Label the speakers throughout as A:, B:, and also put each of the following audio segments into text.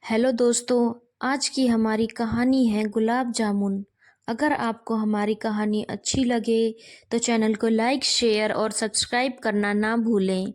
A: Hello दोस्तों, आज की हमारी कहानी है गुलाब जामुन। अगर आपको हमारी कहानी अच्छी लगे तो चैनल को लाइक, शेयर और सब्सक्राइब करना ना भूलें।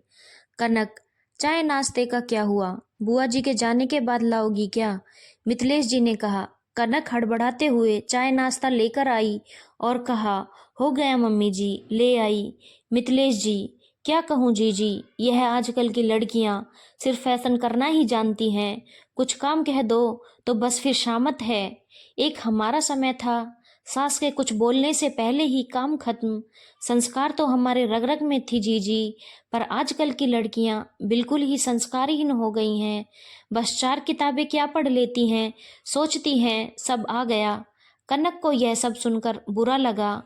A: कनक, चाय नाश्ते का क्या हुआ? बुआ जी के जाने के बाद लाओगी क्या? मिथिलेश जी ने कहा। कनक हड़बड़ाते हुए चाय नाश्ता लेकर आई और कहा, हो गया मम्मी जी, ले आई। मिथिलेश जी, क्या कहूँ जीजी, यह आजकल की लड़कियां सिर्फ फैशन करना ही जानती हैं। कुछ काम कह दो तो बस फिर शामत है। एक हमारा समय था, सास के कुछ बोलने से पहले ही काम खत्म। संस्कार तो हमारे रग रग में थी जीजी, पर आजकल की लड़कियां बिल्कुल ही संस्कारहीन हो गई हैं। बस चार किताबें क्या पढ़ लेती हैं, सोचती हैं सब आ गया। कनक को यह सब सुनकर बुरा लगा।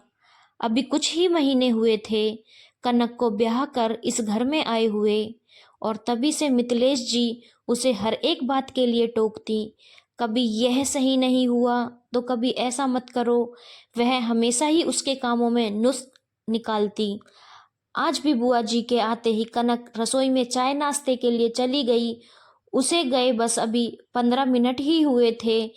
A: अभी कुछ ही महीने हुए थे कनक को ब्याह कर इस घर में आए हुए, और तभी से मिथिलेश जी उसे हर एक बात के लिए टोकती। कभी यह सही नहीं हुआ तो कभी ऐसा मत करो। वह हमेशा ही उसके कामों में नुस्ख निकालती। आज भी बुआ जी के आते ही कनक रसोई में चाय नाश्ते के लिए चली गई। उसे गए बस अभी 15 मिनट ही हुए थे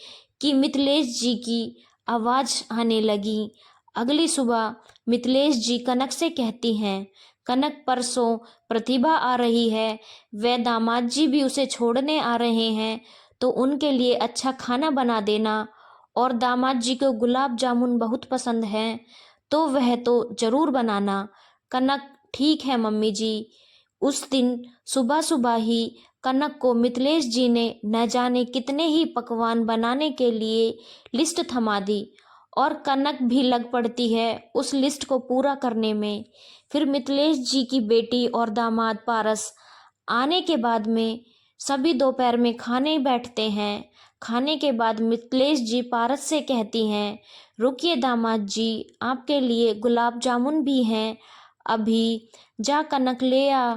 A: कि मिथिलेश जी की आवाज आने लगी। अगली सुबह मिथिलेश जी कनक से कहती हैं, कनक परसों प्रतिभा आ रही है, वे दामाद जी भी उसे छोड़ने आ रहे हैं, तो उनके लिए अच्छा खाना बना देना। और दामाद जी को गुलाब जामुन बहुत पसंद है, तो वह तो जरूर बनाना। कनक, ठीक है मम्मी जी। उस दिन सुबह सुबह ही कनक को मिथिलेश जी ने न जाने कितने ही पकवान बनाने के लिए लिस्ट थमा दी, और कनक भी लग पड़ती है उस लिस्ट को पूरा करने में। फिर मिथिलेश जी की बेटी और दामाद पारस आने के बाद में सभी दोपहर में खाने बैठते हैं। खाने के बाद मिथिलेश जी पारस से कहती हैं, रुकिए दामाद जी, आपके लिए गुलाब जामुन भी हैं, अभी जा कनक ले आ।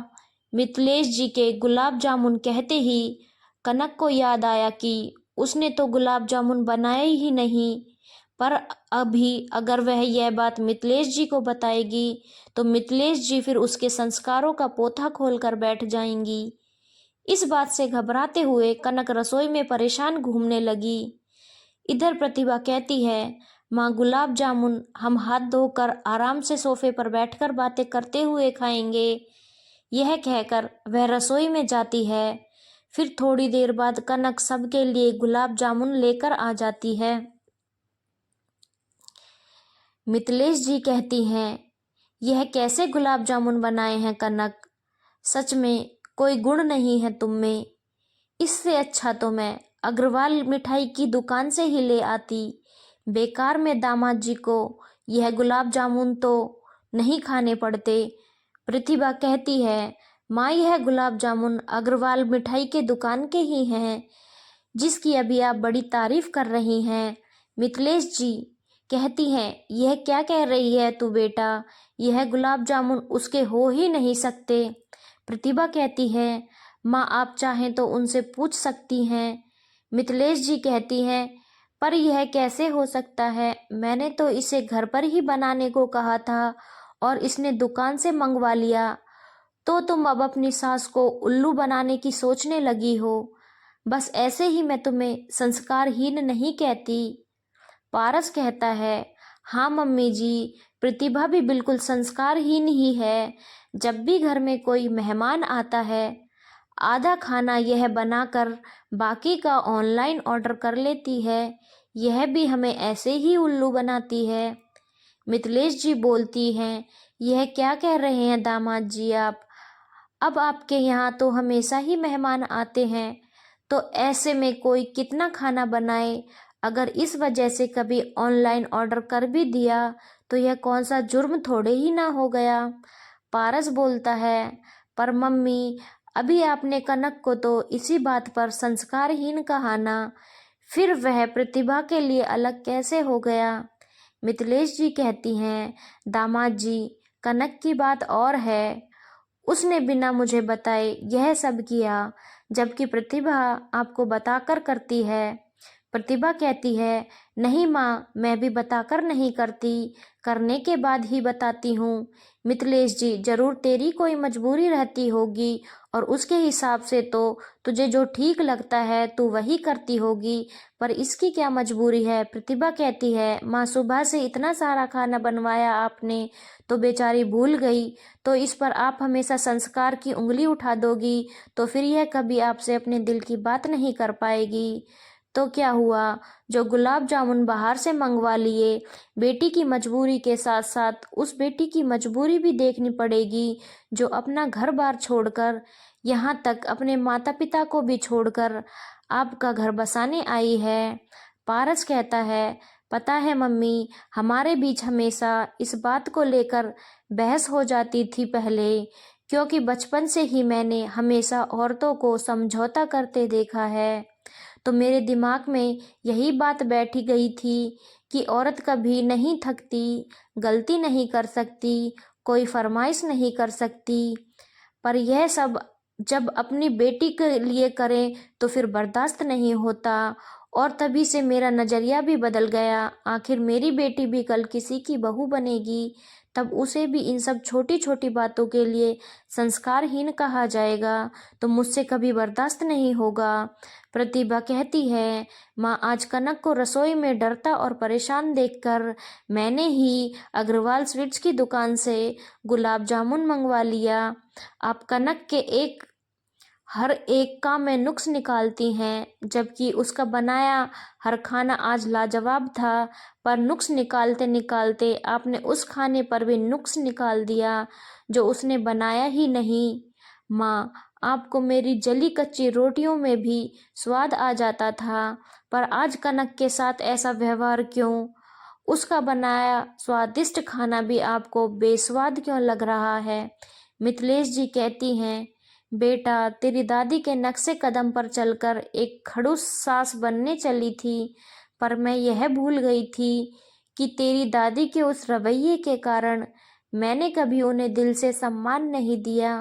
A: मिथिलेश जी के गुलाब जामुन कहते ही कनक को याद आया कि उसने तो गुलाब जामुन बनाए ही नहीं। पर अभी अगर वह यह बात मिथिलेश जी को बताएगी तो मिथिलेश जी फिर उसके संस्कारों का पोथा खोलकर बैठ जाएंगी। इस बात से घबराते हुए कनक रसोई में परेशान घूमने लगी। इधर प्रतिभा कहती है, माँ गुलाब जामुन हम हाथ धोकर आराम से सोफे पर बैठकर बातें करते हुए खाएंगे। यह कहकर वह रसोई में जाती है। फिर थोड़ी देर बाद कनक सबके लिए गुलाब जामुन लेकर आ जाती है। मिथिलेश जी कहती हैं, यह कैसे गुलाब जामुन बनाए हैं कनक, सच में कोई गुण नहीं है तुम में। इससे अच्छा तो मैं अग्रवाल मिठाई की दुकान से ही ले आती। बेकार में दामाद जी को यह गुलाब जामुन तो नहीं खाने पड़ते। प्रतिभा कहती है, माँ यह गुलाब जामुन अग्रवाल मिठाई के दुकान के ही हैं, जिसकी अभी आप बड़ी तारीफ कर रही हैं। मिथिलेश जी कहती हैं, यह क्या कह रही है तू बेटा, यह गुलाब जामुन उसके हो ही नहीं सकते। प्रतिभा कहती है, माँ आप चाहें तो उनसे पूछ सकती हैं। मिथिलेश जी कहती हैं, पर यह कैसे हो सकता है, मैंने तो इसे घर पर ही बनाने को कहा था और इसने दुकान से मंगवा लिया। तो तुम अब अपनी सास को उल्लू बनाने की सोचने लगी हो। बस ऐसे ही मैं तुम्हें संस्कारहीन नहीं कहती। पारस कहता है, हाँ मम्मी जी, प्रतिभा भी बिल्कुल संस्कारहीन ही है। जब भी घर में कोई मेहमान आता है, आधा खाना यह बनाकर बाकी का ऑनलाइन ऑर्डर कर लेती है। यह भी हमें ऐसे ही उल्लू बनाती है। मिथिलेश जी बोलती हैं, यह क्या कह रहे हैं दामाद जी आप, अब आपके यहाँ तो हमेशा ही मेहमान आते हैं, तो ऐसे में कोई कितना खाना बनाए। अगर इस वजह से कभी ऑनलाइन ऑर्डर कर भी दिया तो यह कौन सा जुर्म थोड़े ही ना हो गया। पारस बोलता है, पर मम्मी अभी आपने कनक को तो इसी बात पर संस्कारहीन कहा ना, फिर वह प्रतिभा के लिए अलग कैसे हो गया। मिथिलेश जी कहती हैं, दामाद जी कनक की बात और है, उसने बिना मुझे बताए यह सब किया, जबकि प्रतिभा आपको बताकर करती है। प्रतिभा कहती है, नहीं माँ, मैं भी बताकर नहीं करती, करने के बाद ही बताती हूँ। मिथिलेश जी, जरूर तेरी कोई मजबूरी रहती होगी और उसके हिसाब से तो तुझे जो ठीक लगता है तू वही करती होगी, पर इसकी क्या मजबूरी है। प्रतिभा कहती है, माँ, सुबह से इतना सारा खाना बनवाया आपने तो बेचारी भूल गई, तो इस पर आप हमेशा संस्कार की उंगली उठा दोगी तो फिर यह कभी आपसे अपने दिल की बात नहीं कर पाएगी। तो क्या हुआ, जो गुलाब जामुन बाहर से मंगवा लिए, बेटी की मजबूरी के साथ साथ उस बेटी की मजबूरी भी देखनी पड़ेगी जो अपना घर बार छोड़कर, यहाँ तक अपने माता पिता को भी छोड़कर आपका घर बसाने आई है। पारस कहता है, पता है मम्मी, हमारे बीच हमेशा इस बात को लेकर बहस हो जाती थी पहले, क्योंकि बचपन से ही मैंने हमेशा औरतों को समझौता करते देखा है। तो मेरे दिमाग में यही बात बैठी गई थी कि औरत कभी नहीं थकती, गलती नहीं कर सकती, कोई फरमाइश नहीं कर सकती, पर यह सब जब अपनी बेटी के लिए करें तो फिर बर्दाश्त नहीं होता। और तभी से मेरा नज़रिया भी बदल गया। आखिर मेरी बेटी भी कल किसी की बहू बनेगी, तब उसे भी इन सब छोटी छोटी बातों के लिए संस्कारहीन कहा जाएगा, तो मुझसे कभी बर्दाश्त नहीं होगा। प्रतिभा कहती है, माँ, आज कनक को रसोई में डरता और परेशान देखकर मैंने ही अग्रवाल स्वीट्स की दुकान से गुलाब जामुन मंगवा लिया। आप कनक के हर एक काम में नुक्स निकालती हैं, जबकि उसका बनाया हर खाना आज लाजवाब था, पर नुक्स निकालते निकालते आपने उस खाने पर भी नुक्स निकाल दिया जो उसने बनाया ही नहीं। माँ, आपको मेरी जली कच्ची रोटियों में भी स्वाद आ जाता था, पर आज कनक के साथ ऐसा व्यवहार क्यों? उसका बनाया स्वादिष्ट खाना भी आपको बेस्वाद क्यों लग रहा है। मिथिलेश जी कहती हैं, बेटा, तेरी दादी के नक्शे कदम पर चलकर एक खड़ूस सास बनने चली थी, पर मैं यह भूल गई थी कि तेरी दादी के उस रवैये के कारण मैंने कभी उन्हें दिल से सम्मान नहीं दिया।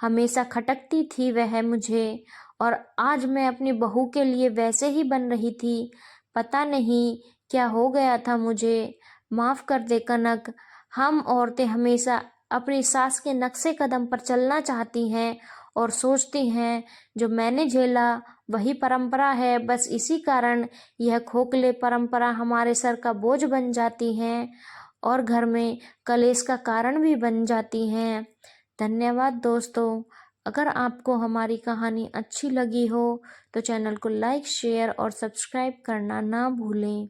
A: हमेशा खटकती थी वह मुझे, और आज मैं अपनी बहू के लिए वैसे ही बन रही थी। पता नहीं क्या हो गया था मुझे। माफ़ कर दे कनक, हम औरतें हमेशा अपनी सास के नक्शे कदम पर चलना चाहती हैं और सोचती हैं जो मैंने झेला वही परंपरा है, बस इसी कारण यह खोखले परंपरा हमारे सर का बोझ बन जाती हैं और घर में कलेश का कारण भी बन जाती हैं। धन्यवाद दोस्तों। अगर आपको हमारी कहानी अच्छी लगी हो तो चैनल को लाइक, शेयर और सब्सक्राइब करना ना भूलें।